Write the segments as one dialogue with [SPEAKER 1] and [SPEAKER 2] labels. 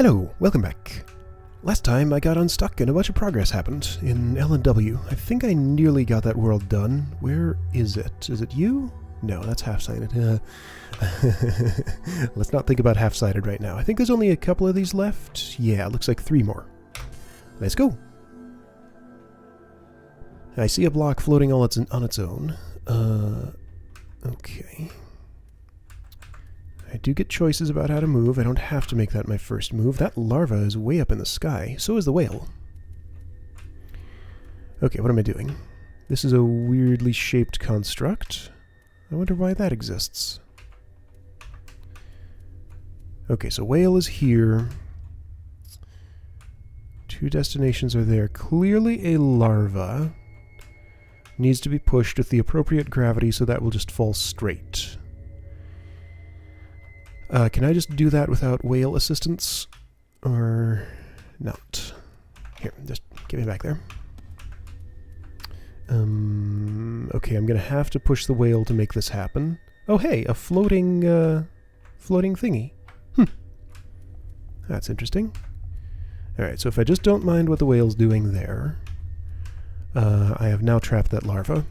[SPEAKER 1] Hello, welcome back. Last time I got unstuck and a bunch of progress happened in L&W. I think I nearly got that world done. Where is it? Is it you? No, that's half-sided. Let's not think about half-sided right now. I think there's only a couple of these left. Yeah, it looks like 3 more. Let's go. I see a block floating all on its own. Okay. I do get choices about how to move. I don't have to make that my first move. That larva is way up in the sky. So is the whale. Okay, what am I doing? This is a weirdly shaped construct. I wonder why that exists. Okay, so whale is here. 2 destinations are there. Clearly a larva needs to be pushed with the appropriate gravity, so that will just fall straight. Can I just do that without whale assistance? Or not? Here, just get me back there. Okay, I'm gonna have to push the whale to make this happen. Oh hey, a floating thingy. That's interesting. Alright, so if I just don't mind what the whale's doing there, I have now trapped that larva.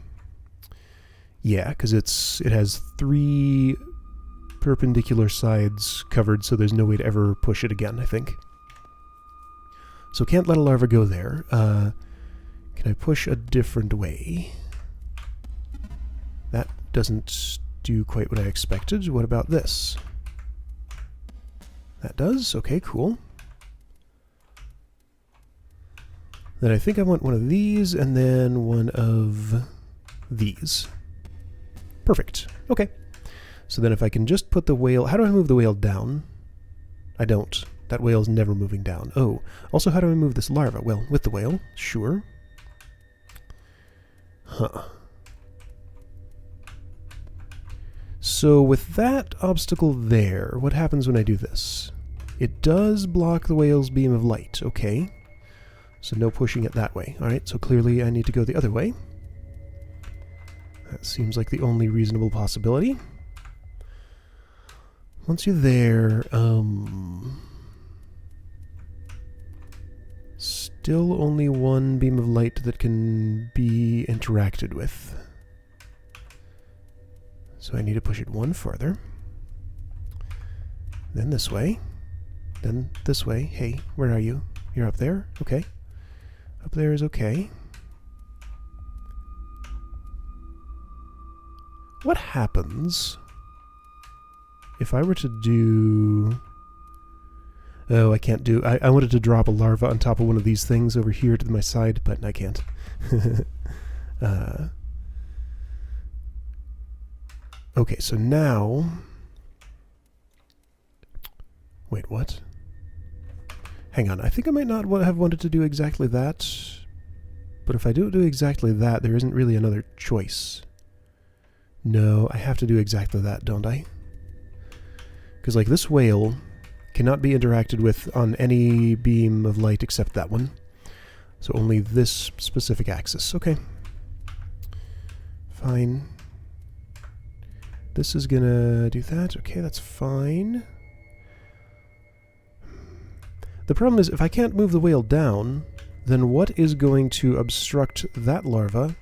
[SPEAKER 1] Yeah, because it has 3 perpendicular sides covered, so there's no way to ever push it again, I think. So can't let a larva go there. Can I push a different way? That doesn't do quite what I expected. What about this? That does? Okay, cool. Then I think I want one of these, and then one of these. Perfect. Okay. So then if I can just put the whale... How do I move the whale down? I don't. That whale's never moving down. Oh, also how do I move this larva? Well, with the whale, sure. Huh. So with that obstacle there, what happens when I do this? It does block the whale's beam of light. Okay. So no pushing it that way. Alright, so clearly I need to go the other way. That seems like the only reasonable possibility. Once you're there, still only 1 beam of light that can be interacted with. So I need to push it 1 further. Then this way. Then this way. Hey, where are you? You're up there? Okay. Up there is okay. What happens if I were to do... Oh, I can't do... I wanted to drop a larva on top of one of these things over here to my side, but I can't. Okay, so now... Wait, what? Hang on, I think I might not have wanted to do exactly that. But if I don't do exactly that, there isn't really another choice. No, I have to do exactly that, don't I? Because, like, this whale cannot be interacted with on any beam of light except that one. So only this specific axis. Okay. Fine. This is gonna do that. Okay, that's fine. The problem is, if I can't move the whale down, then what is going to obstruct that larva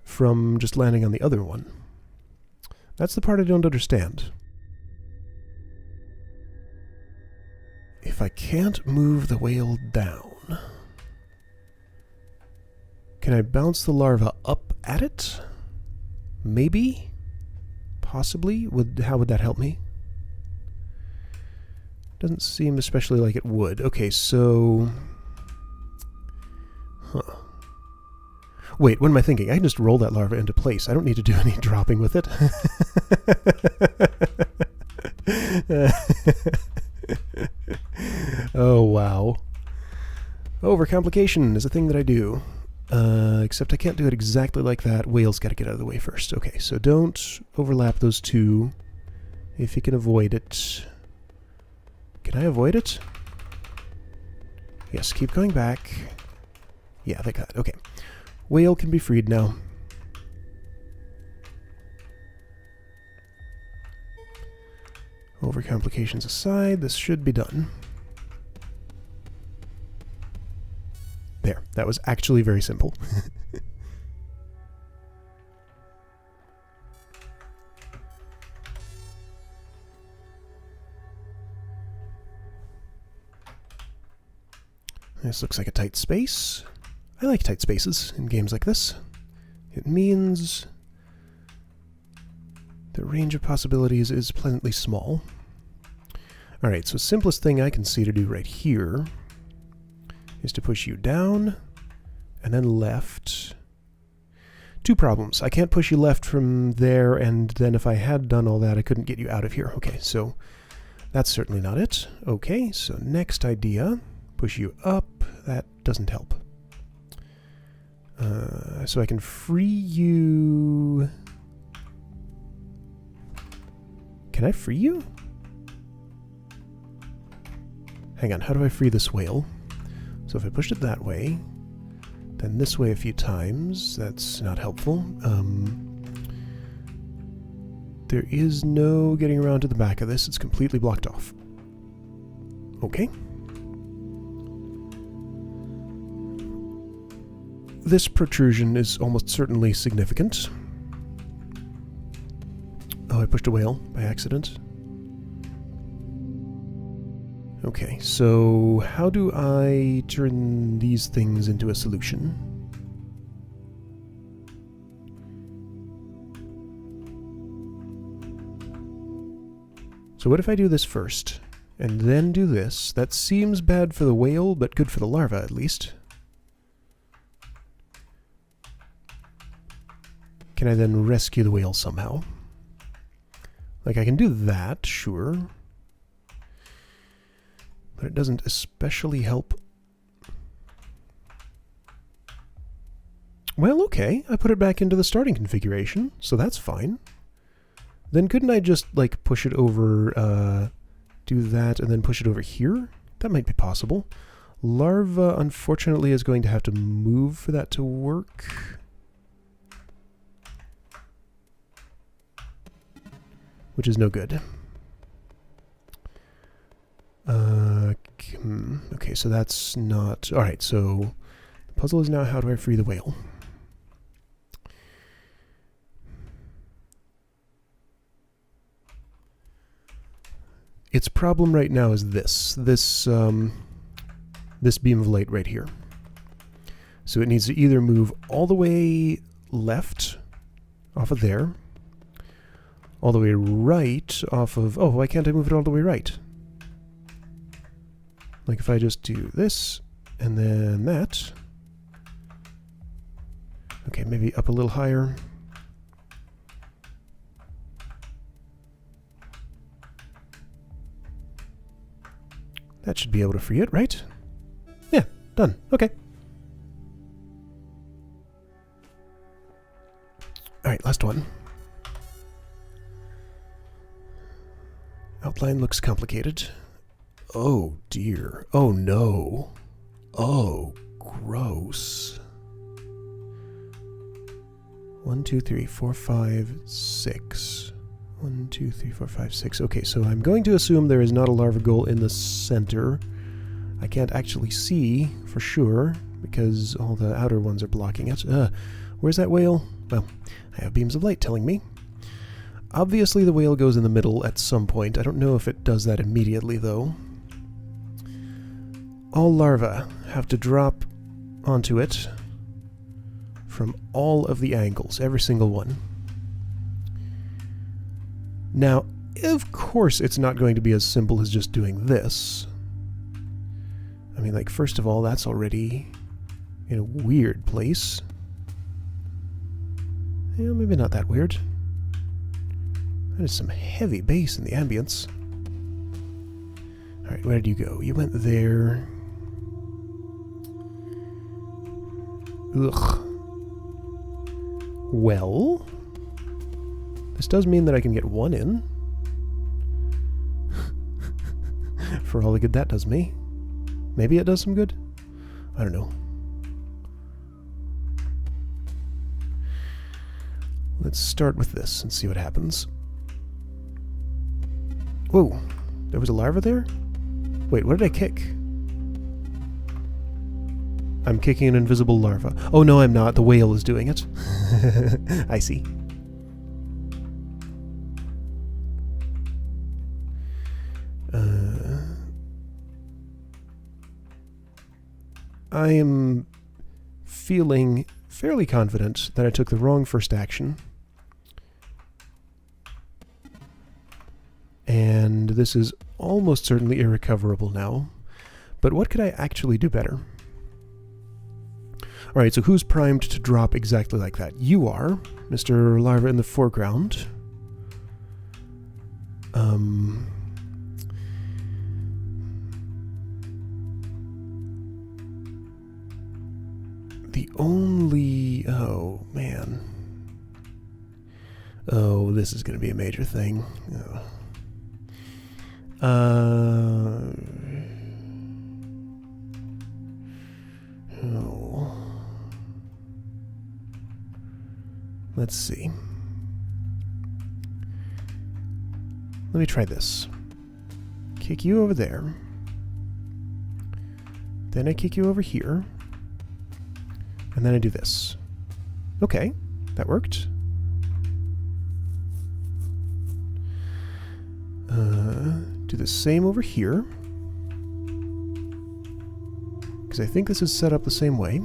[SPEAKER 1] from just landing on the other one? That's the part I don't understand. If I can't move the whale down, can I bounce the larva up at it? Maybe? Possibly? How would that help me? Doesn't seem especially like it would. Okay, so... Huh. Wait, what am I thinking? I can just roll that larva into place. I don't need to do any dropping with it. Oh, wow. Overcomplication is a thing that I do. Except I can't do it exactly like that. Whale's got to get out of the way first. Okay, so don't overlap those 2. If you can avoid it. Can I avoid it? Yes, keep going back. Yeah, I think that. Okay. Whale can be freed now. Overcomplications aside, this should be done. That was actually very simple. This looks like a tight space. I like tight spaces in games like this. It means the range of possibilities is pleasantly small. Alright, so simplest thing I can see to do right here is to push you down and then left. Two problems. I can't push you left from there, and then if I had done all that, I couldn't get you out of here. Okay, so that's certainly not it. Okay, so next idea. Push you up. That doesn't help. So I can free you... Can I free you? Hang on, how do I free this whale? So if I pushed it that way, then this way a few times, that's not helpful. There is no getting around to the back of this, it's completely blocked off. Okay. This protrusion is almost certainly significant. Oh, I pushed a whale by accident. Okay, so how do I turn these things into a solution? So what if I do this first, and then do this? That seems bad for the whale, but good for the larva at least. Can I then rescue the whale somehow? Like, I can do that, sure. But it doesn't especially help. Well, okay, I put it back into the starting configuration, so that's fine. Then couldn't I just, like, push it over, do that, and then push it over here? That might be possible. Larva, unfortunately, is going to have to move for that to work. Which is no good. Okay, so that's not... Alright, so the puzzle is now how do I free the whale? Its problem right now is this beam of light right here. So it needs to either move all the way left off of there, all the way right off of... Oh, why can't I move it all the way right? Like if I just do this, and then that. Okay, maybe up a little higher. That should be able to free it, right? Yeah, done. Okay. Alright, last one. Outline looks complicated. Oh dear. Oh no. Oh, gross. 1, 2, 3, 4, 5, 6. 1, 2, 3, 4, 5, 6. Okay, so I'm going to assume there is not a larva goal in the center. I can't actually see for sure because all the outer ones are blocking it. Where's that whale? Well, I have beams of light telling me. Obviously the whale goes in the middle at some point. I don't know if it does that immediately though. All larvae have to drop onto it from all of the angles, every single one. Now, of course it's not going to be as simple as just doing this. I mean, like, first of all, that's already in a weird place. Yeah, maybe not that weird. That is some heavy bass in the ambience. Alright, where did you go? You went there. Ugh. Well, this does mean that I can get one in. For all the good that does me. Maybe it does some good? I don't know. Let's start with this and see what happens. Whoa, there was a larva there? Wait, what did I kick? I'm kicking an invisible larva. Oh no, I'm not. The whale is doing it. I see. I am feeling fairly confident that I took the wrong first action. And this is almost certainly irrecoverable now. But what could I actually do better? Alright, so who's primed to drop exactly like that? You are, Mr. Larva in the foreground. The only... oh, man. Oh, this is going to be a major thing. Oh. Let's see. Let me try this. Kick you over there. Then I kick you over here. And then I do this. Okay, that worked. Do the same over here. Because I think this is set up the same way.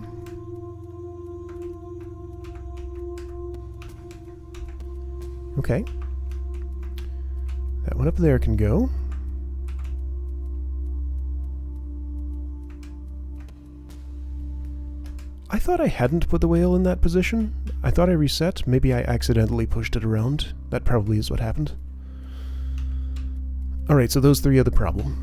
[SPEAKER 1] Okay. That one up there can go. I thought I hadn't put the whale in that position. I thought I reset. Maybe I accidentally pushed it around. That probably is what happened. Alright, so those three are the problem.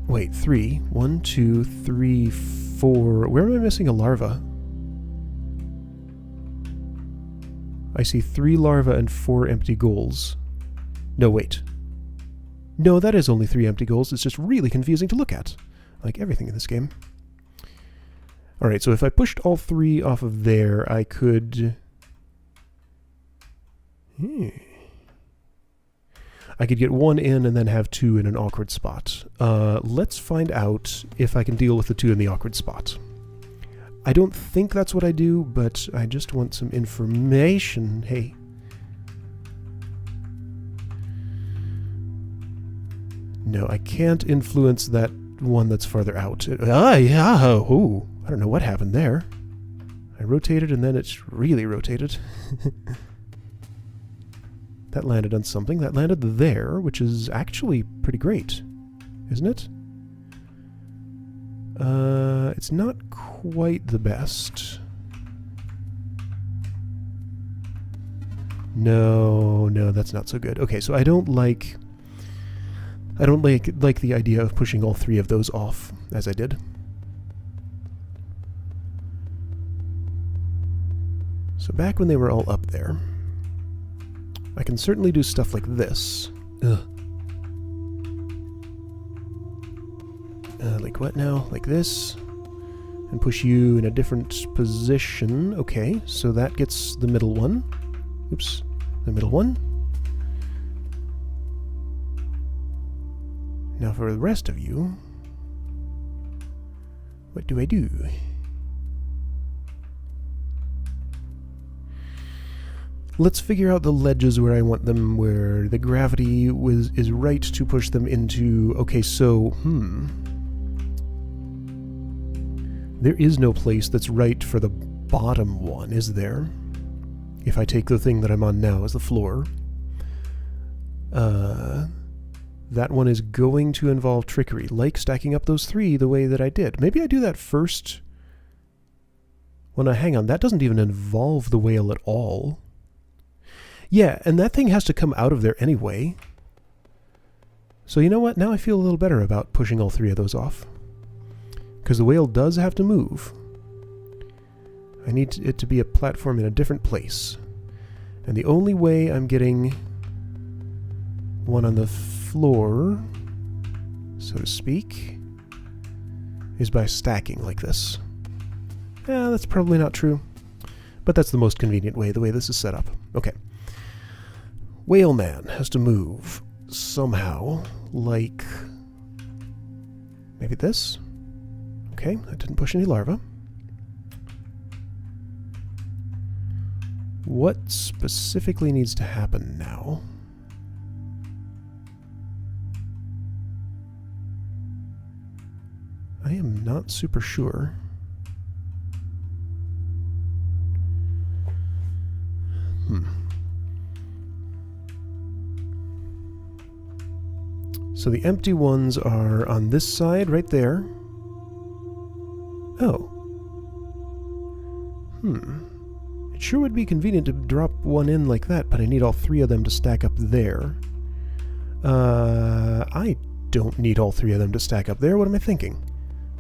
[SPEAKER 1] Wait, 3. 1, 2, 3, 4... Where am I missing a larva? I see 3 larvae and 4 empty goals. No, wait. No, that is only 3 empty goals. It's just really confusing to look at. Like everything in this game. Alright, so if I pushed all 3 off of there, I could... I could get 1 in and then have 2 in an awkward spot. Let's find out if I can deal with the 2 in the awkward spot. I don't think that's what I do, but I just want some information. Hey. No, I can't influence that one that's farther out. Yeah. Oh, I don't know what happened there. I rotated and then it's really rotated. That landed on something. That landed there, which is actually pretty great, isn't it? It's not quite the best. No, that's not so good. Okay, so I don't like the idea of pushing all 3 of those off, as I did. So back when they were all up there, I can certainly do stuff like this. Like what now? Like this. And push you in a different position. Okay, so that gets the middle one. Oops, the middle one. Now for the rest of you, what do I do? Let's figure out the ledges where I want them, where the gravity is right to push them into... Okay, so, there is no place that's right for the bottom one, is there? If I take the thing that I'm on now as the floor. That one is going to involve trickery, like stacking up those 3 the way that I did. Maybe I do that first. Well, now, hang on, that doesn't even involve the whale at all. Yeah, and that thing has to come out of there anyway. So you know what? Now I feel a little better about pushing all 3 of those off. Because the whale does have to move. I need it to be a platform in a different place. And the only way I'm getting one on the floor, so to speak, is by stacking like this. Yeah, that's probably not true. But that's the most convenient way, the way this is set up. Okay. Whale Man has to move somehow, like... Maybe Maybe this. Okay, that didn't push any larvae. What specifically needs to happen now? I am not super sure. So the empty ones are on this side, right there. Oh. It sure would be convenient to drop one in like that, but I need all three of them to stack up there. I don't need all three of them to stack up there. What am I thinking?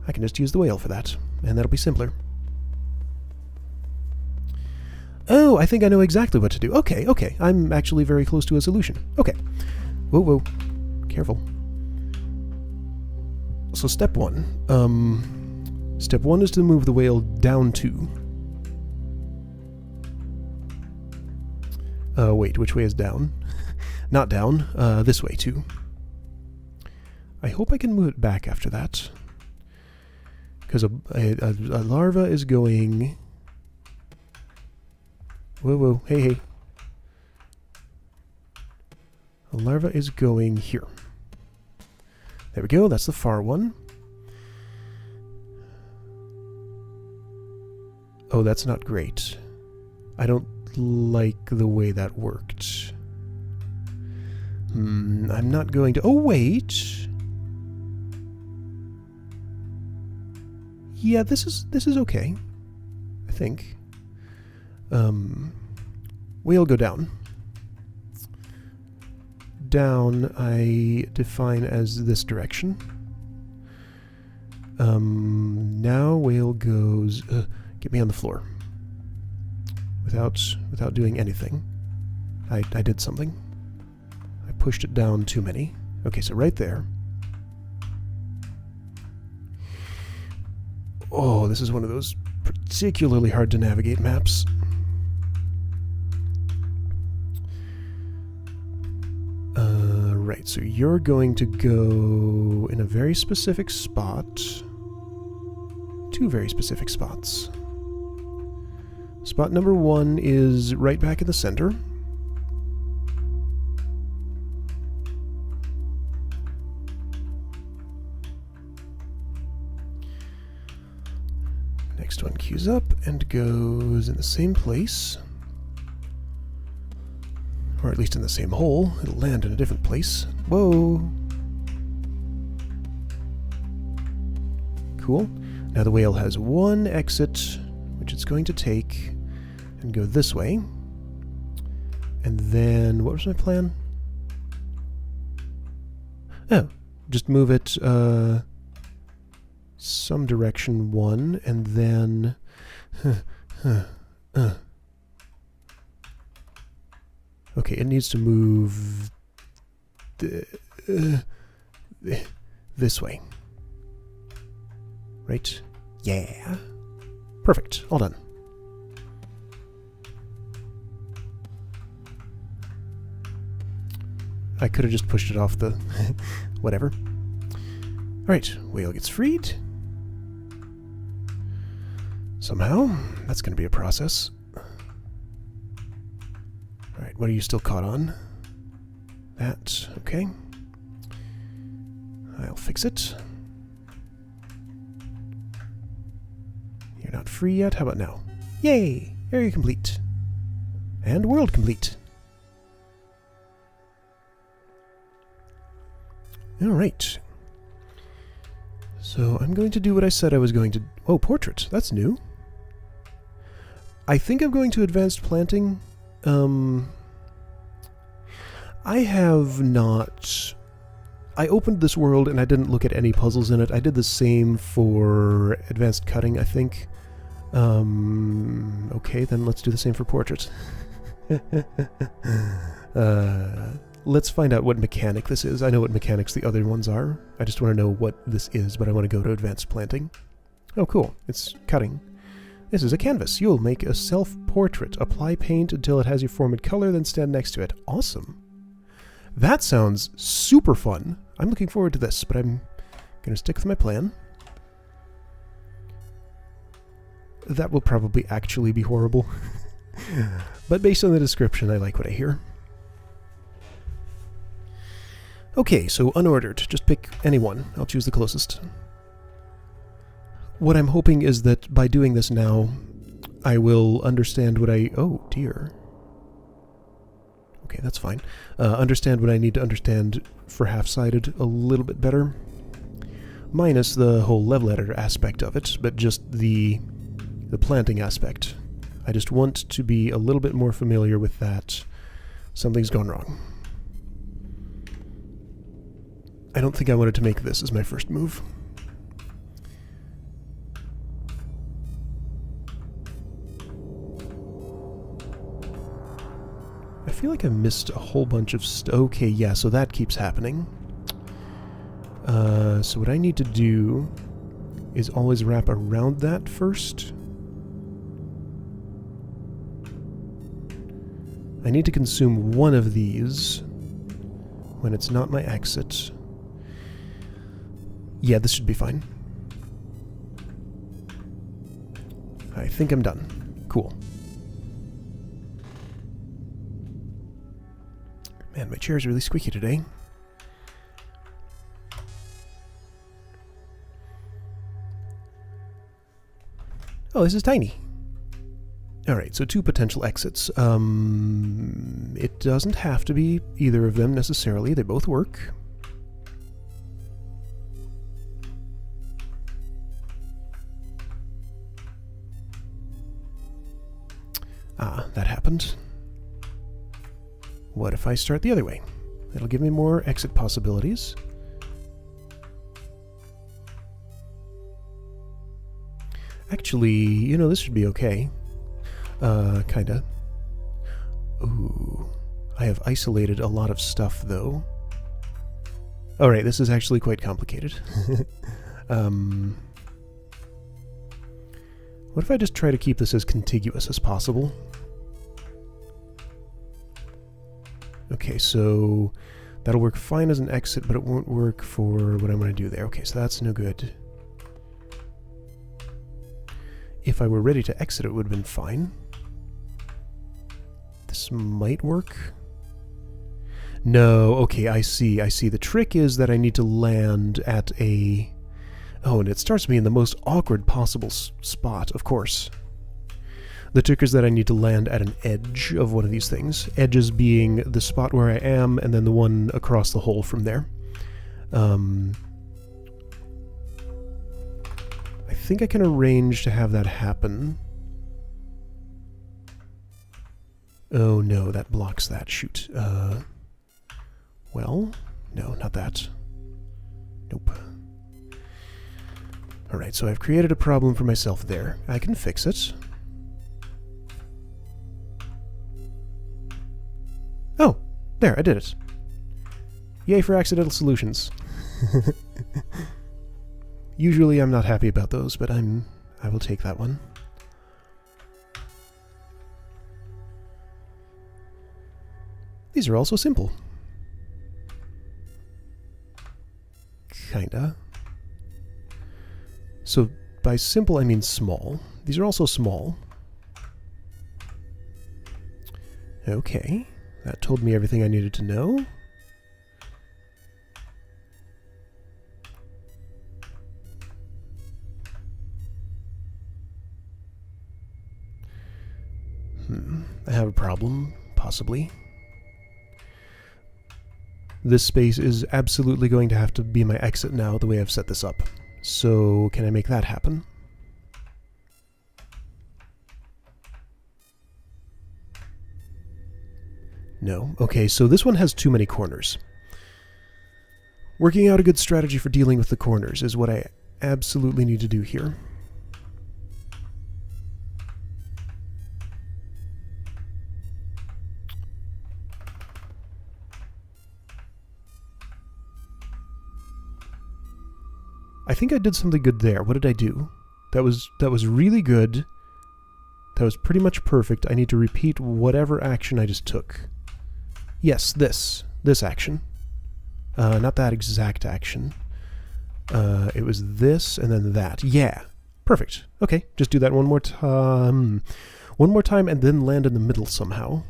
[SPEAKER 1] I can just use the whale for that, and that'll be simpler. Oh, I think I know exactly what to do. Okay, okay. I'm actually very close to a solution. Okay. Whoa, whoa. Careful. So step one. Step one is to move the whale down 2. Wait, which way is down? Not down. This way, 2. I hope I can move it back after that. Because a larva is going... Whoa, whoa, hey, hey. A larva is going here. There we go, that's the far one. Oh, that's not great. I don't like the way that worked. I'm not going to... Oh, wait! Yeah, this is okay. I think. Whale go down. Down I define as this direction. Now whale goes... get me on the floor. Without doing anything. I did something. I pushed it down too many. Okay, so right there. Oh, this is one of those particularly hard to navigate maps. Right, so you're going to go in a very specific spot. 2 very specific spots. Spot number 1 is right back in the center. Next one queues up and goes in the same place. Or at least in the same hole. It'll land in a different place. Whoa! Cool. Now the whale has one exit, which it's going to take and go this way. And then, what was my plan? Oh, just move it some direction 1, and then... Okay, it needs to move this way. Right? Yeah. Perfect. All done. I could have just pushed it off the... whatever. Alright, whale gets freed. Somehow. That's going to be a process. Alright, what are you still caught on? That, okay. I'll fix it. You're not free yet? How about now? Yay! Area complete. And world complete. Alright. So I'm going to do what I said I was going to... Oh, portrait. That's new. I think I'm going to advanced planting. I have not... I opened this world and I didn't look at any puzzles in it. I did the same for advanced cutting, I think. Okay, then let's do the same for portrait. Let's find out what mechanic this is. I know what mechanics the other ones are. I just want to know what this is, but I want to go to advanced planting. Oh, cool. It's cutting. This is a canvas. You'll make a self-portrait. Apply paint until it has your formed color, then stand next to it. Awesome. That sounds super fun. I'm looking forward to this, but I'm Gonna stick with my plan. That will probably actually be horrible. But based on the description, I like what I hear. Okay, so unordered. Just pick any one. I'll choose the closest. What I'm hoping is that by doing this now, I will understand what I... Oh, dear. Okay, that's fine. Understand what I need to understand for half-sided a little bit better. Minus the whole level editor aspect of it, but just the planting aspect. I just want to be a little bit more familiar with that. Something's gone wrong. I don't think I wanted to make this as my first move. I feel like I missed a whole bunch of okay, yeah, so that keeps happening. So what I need to do is always wrap around that first. I need to consume one of these when it's not my exit. Yeah, this should be fine. I think I'm done. Cool. Man, my chair is really squeaky today. Oh, this is tiny. Alright, so 2 potential exits. It doesn't have to be either of them necessarily. They both work. Ah, that happened. What if I start the other way? It'll give me more exit possibilities. Actually, you know, this should be okay. Kinda. Ooh. I have isolated a lot of stuff, though. Alright, this is actually quite complicated. What if I just try to keep this as contiguous as possible? Okay, so that'll work fine as an exit, but it won't work for what I'm going to do there. Okay, so that's no good. If I were ready to exit, it would have been fine. This might work. No, okay, I see. The trick is that I need to land at a... Oh, and it starts me in the most awkward possible spot, of course. The trick is that I need to land at an edge of one of these things. Edges being the spot where I am, and then the one across the hole from there. I think I can arrange to have that happen. Oh no, that blocks that. Shoot. Well, no, not that. Nope. Alright, so I've created a problem for myself there. I can fix it. Oh, there, I did it. Yay for accidental solutions. Usually I'm not happy about those, but I will take that one. These are also simple. Kinda. So by simple I mean small. These are also small. Okay, that told me everything I needed to know. I have a problem, possibly. This space is absolutely going to have to be my exit now, the way I've set this up. So, can I make that happen? No. Okay, so this one has too many corners. Working out a good strategy for dealing with the corners is what I absolutely need to do here. I think I did something good there. What did I do? That was really good. That was pretty much perfect. I need to repeat whatever action I just took. Yes, this action. Not that exact action. It was this and then that. Yeah. Perfect. Okay, just do that one more time. One more time and then land in the middle somehow.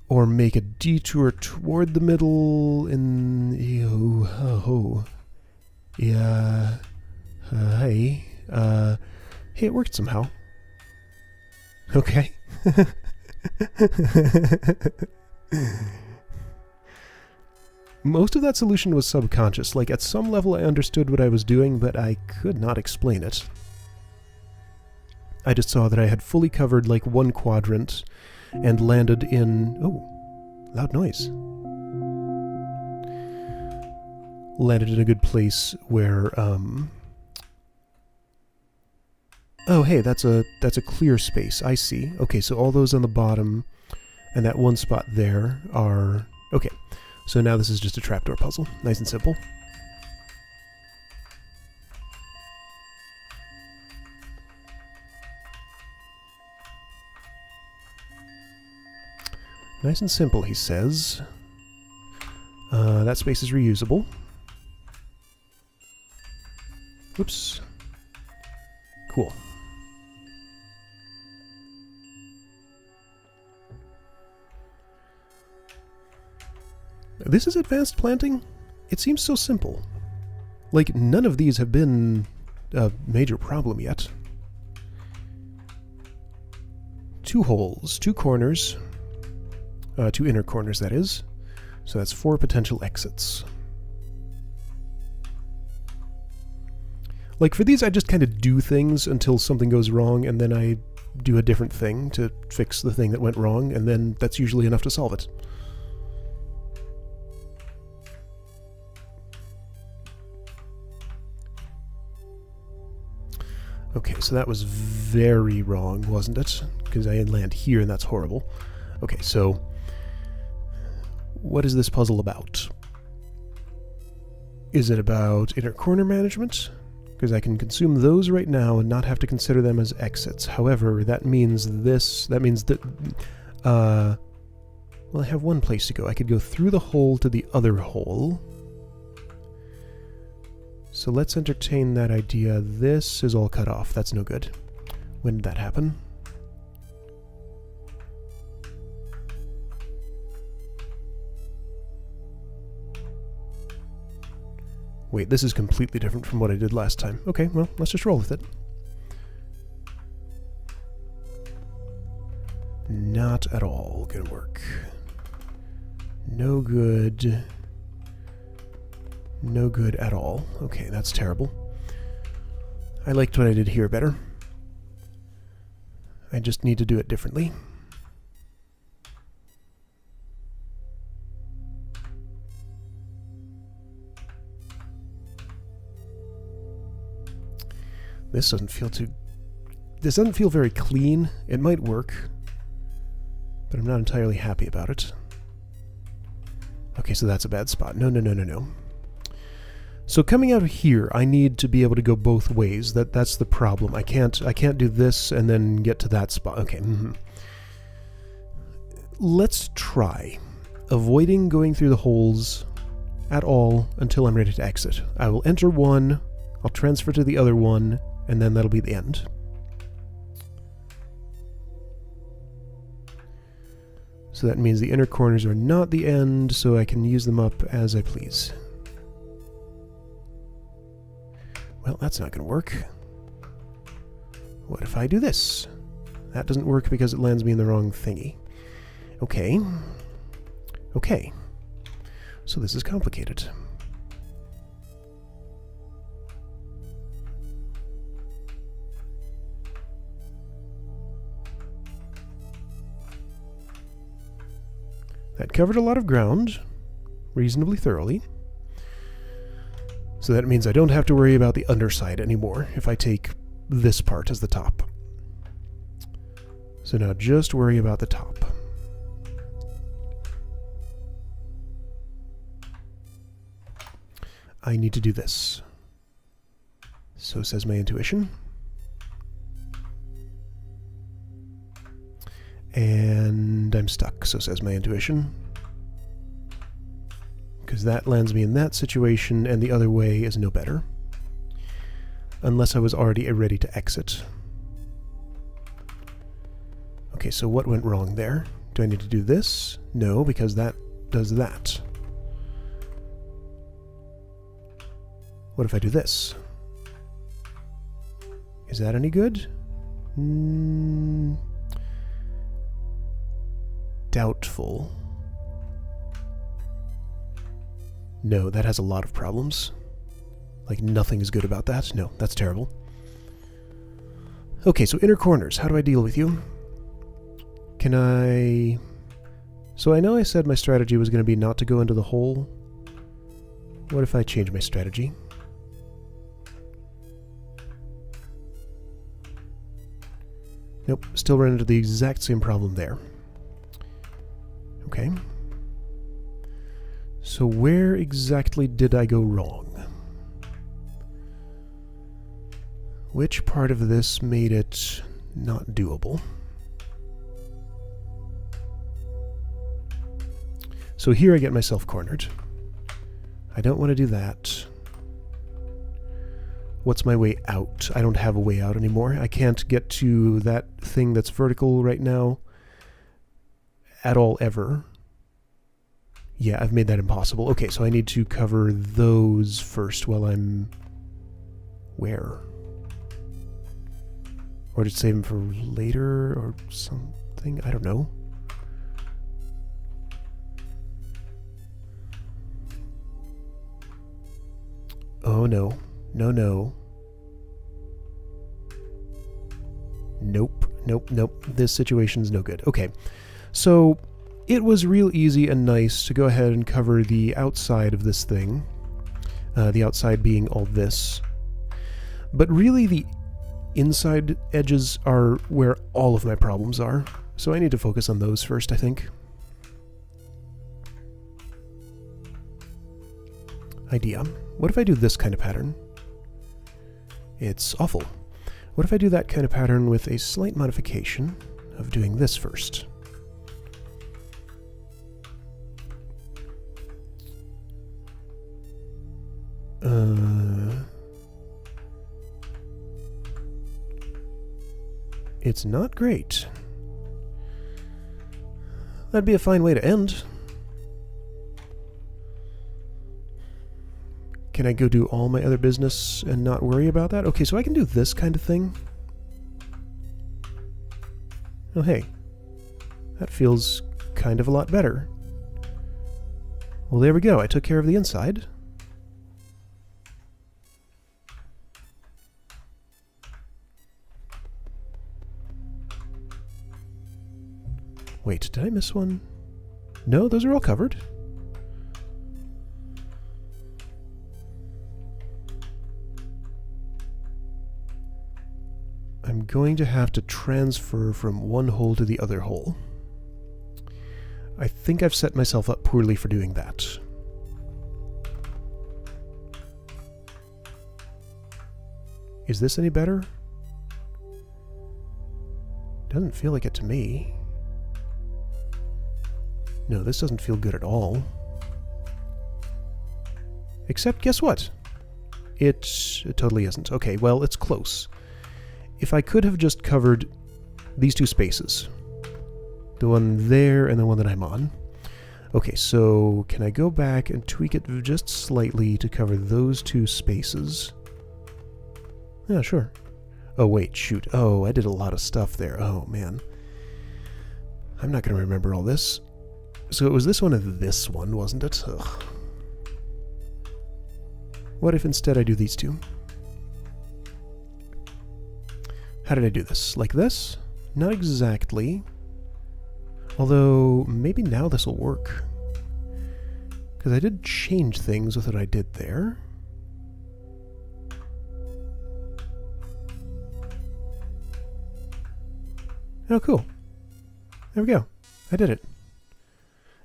[SPEAKER 1] Or make a detour toward the middle in... Yeah. Hey. Hey, it worked somehow. Okay. Most of that solution was subconscious. Like, at some level I understood what I was doing, but I could not explain it. I just saw that I had fully covered, like, one quadrant and landed in... Oh, loud noise. Landed in a good place where, Oh, hey, that's a clear space. I see. Okay, so all those on the bottom and that one spot there are... Okay, so now this is just a trapdoor puzzle. Nice and simple. Nice and simple, he says. That space is reusable. Whoops. Cool. This is advanced planting? It seems so simple. Like, none of these have been a major problem yet. 2 holes, 2 corners. 2 inner corners, that is. So that's 4 potential exits. Like, for these, I just kind of do things until something goes wrong, and then I do a different thing to fix the thing that went wrong, and then that's usually enough to solve it. Okay, so that was very wrong, wasn't it? Because I land here, and that's horrible. Okay, so... what is this puzzle about? Is it about inner corner management? Because I can consume those right now and not have to consider them as exits. However, that means this... that means that... well, I have one place to go. I could go through the hole to the other hole. So let's entertain that idea. This is all cut off. That's no good. When did that happen? Wait, this is completely different from what I did last time. Okay, well, let's just roll with it. Not at all gonna work. No good. No good at all. Okay, that's terrible. I liked what I did here better. I just need to do it differently. This doesn't feel too... this doesn't feel very clean. It might work, but I'm not entirely happy about it. Okay, so that's a bad spot. No, no, no, no, no. So coming out of here, I need to be able to go both ways. That's the problem. I can't do this and then get to that spot. Okay. Let's try avoiding going through the holes at all until I'm ready to exit. I will enter one, I'll transfer to the other one, and then that'll be the end. So that means the inner corners are not the end, so I can use them up as I please. Well, that's not going to work. What if I do this? That doesn't work because it lands me in the wrong thingy. Okay. Okay. So this is complicated. That covered a lot of ground, reasonably thoroughly. So that means I don't have to worry about the underside anymore if I take this part as the top. So now just worry about the top. I need to do this. So says my intuition. And I'm stuck, so says my intuition. because that lands me in that situation, and the other way is no better. Unless I was already ready to exit. Okay, so what went wrong there? Do I need to do this? No, because that does that. What if I do this? Is that any good? Doubtful. No, that has a lot of problems. Like, nothing is good about that. No, that's terrible. Okay, so inner corners. How do I deal with you? Can I... So I know I said my strategy was going to be not to go into the hole. What if I change my strategy? Nope, still run into the exact same problem there. Okay. So where exactly did I go wrong? Which part of this made it not doable? So here I get myself cornered. I don't want to do that. What's my way out? I don't have a way out anymore. I can't get to that thing that's vertical right now at all, ever. Yeah, I've made that impossible. Okay, so I need to cover those first while I'm... Where? Or just save them for later or something? I don't know. Oh no. No, no. Nope, nope, nope. This situation's no good. Okay, so it was real easy and nice to go ahead and cover the outside of this thing. The outside being all this. But really the inside edges are where all of my problems are. So I need to focus on those first, I think. Idea. What if I do this kind of pattern? It's awful. What if I do that kind of pattern with a slight modification of doing this first? It's not great. That'd be a fine way to end. Can I go do all my other business and not worry about that? Okay, so I can do this kind of thing. Oh, hey. That feels kind of a lot better. Well, there we go. I took care of the inside. Wait, did I miss one? No, those are all covered. I'm going to have to transfer from one hole to the other hole. I think I've set myself up poorly for doing that. Is this any better? Doesn't feel like it to me. No, this doesn't feel good at all. Except, guess what? It totally isn't. Okay, well, it's close. If I could have just covered these two spaces, the one there and the one that I'm on. Okay, so can I go back and tweak it just slightly to cover those two spaces? Yeah, sure. Oh, wait, shoot. Oh, I did a lot of stuff there. Oh, man. I'm not going to remember all this. So it was this one and this one, wasn't it? Ugh. What if instead I do these two? How did I do this? Like this? Not exactly. Although, maybe now this will work. Because I did change things with what I did there. Oh, cool. There we go. I did it.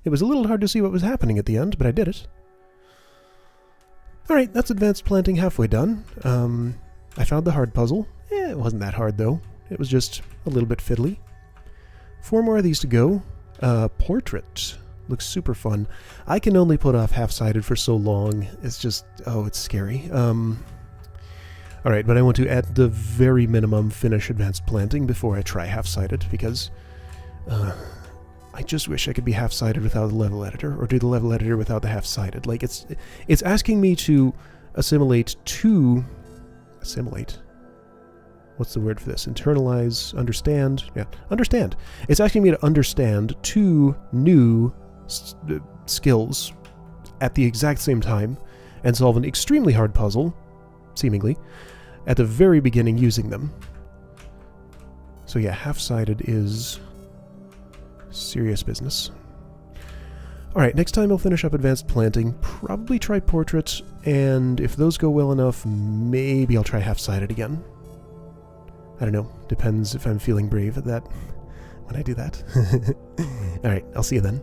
[SPEAKER 1] It was a little hard to see what was happening at the end, but I did it. Alright, that's advanced planting halfway done. I found the hard puzzle. It wasn't that hard, though. It was just a little bit fiddly. 4 more of these to go. Portrait. Looks super fun. I can only put off half-sided for so long. It's just, oh, it's scary. Alright, but I want to, at the very minimum, finish advanced planting before I try half-sided, because I just wish I could be half-sided without the level editor, or do the level editor without the half-sided. Like, it's asking me to assimilate two... Assimilate? What's the word for this? Internalize, understand? Yeah, understand. It's asking me to understand two new skills at the exact same time and solve an extremely hard puzzle, seemingly, at the very beginning using them. So yeah, half-sided is serious business. Alright, next time I'll finish up advanced planting, probably try portraits, and if those go well enough, maybe I'll try half-sided again. I don't know, depends if I'm feeling brave at that when I do that. Alright, I'll see you then.